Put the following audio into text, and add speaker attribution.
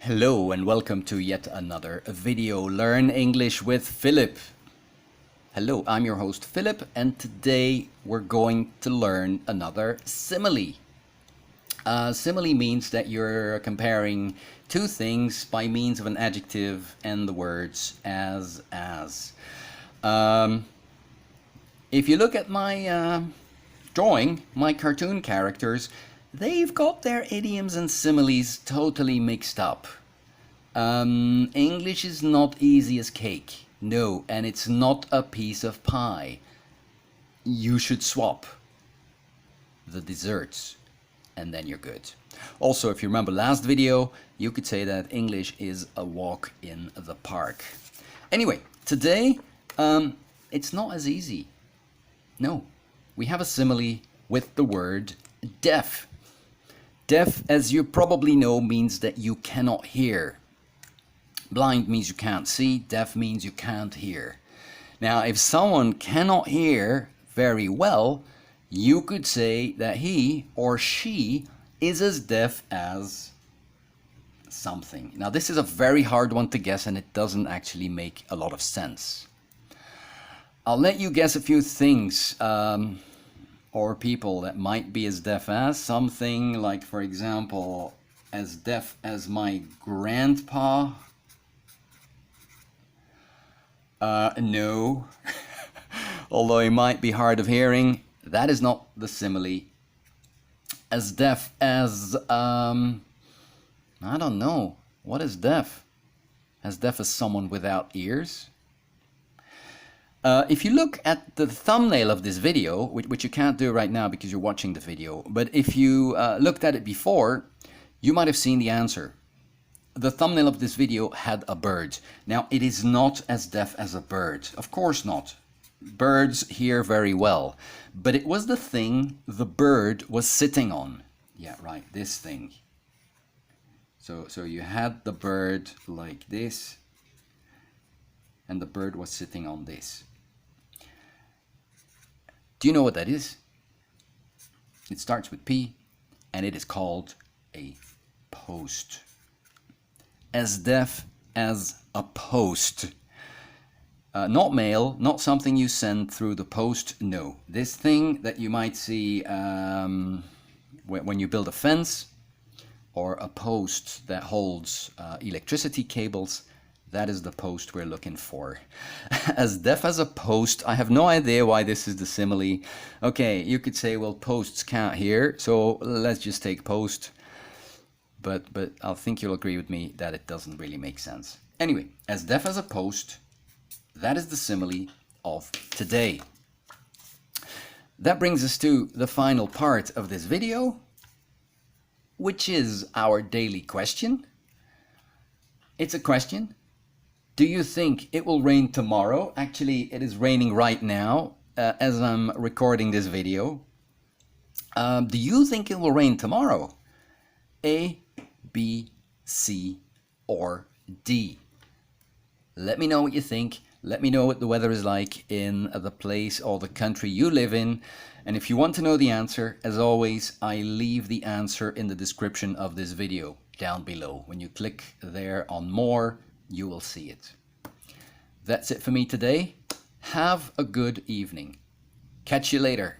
Speaker 1: Hello and welcome to yet another video. Learn English with Philip. Hello, I'm your host Philip, and today we're going to learn another simile. Simile means that you're comparing two things by means of an adjective and the words as. If you look at my drawing, my cartoon characters, they've got their idioms and similes totally mixed up. English is not easy as cake. No, and it's not a piece of pie. You should swap the desserts and then you're good. Also, if you remember last video, you could say that English is a walk in the park. Anyway, today, it's not as easy. No, we have a simile with the word deaf. Deaf, as you probably know, means that you cannot hear. Blind means you can't see, deaf means you can't hear. Now, if someone cannot hear very well, you could say that he or she is as deaf as something. Now, this is a very hard one to guess, and it doesn't actually make a lot of sense. I'll let you guess a few things or people that might be as deaf as. Something like, for example, as deaf as my grandpa. No. Although he might be hard of hearing, that is not the simile. As deaf as, I don't know. What is deaf? As deaf as someone without ears? If you look at the thumbnail of this video, which you can't do right now because you're watching the video, but if you looked at it before, you might have seen the answer. The thumbnail of this video had a bird. Now, it is not as deaf as a bird. Of course not. Birds hear very well. But it was the thing the bird was sitting on. Yeah, right, this thing. So you had the bird like this, and the bird was sitting on this. Do you know what that is? It starts with P, and it is called a post. As deaf as a post. Not mail, not something you send through the post, no. This thing that you might see when you build a fence, or a post that holds electricity cables, that is the post we're looking for. As deaf as a post, I have no idea why this is the simile. Okay, you could say, well, posts can't hear, so let's just take post. But I think you'll agree with me that it doesn't really make sense. Anyway, as deaf as a post, that is the simile of today. That brings us to the final part of this video, which is our daily question. It's a question. Do you think it will rain tomorrow? Actually, it is raining right now as I'm recording this video. Do you think it will rain tomorrow? A, B, C, or D? Let me know what you think. Let me know what the weather is like in the place or the country you live in. And if you want to know the answer, as always, I leave the answer in the description of this video down below. When you click there on more, you will see it. That's it for me today. Have a good evening. Catch you later.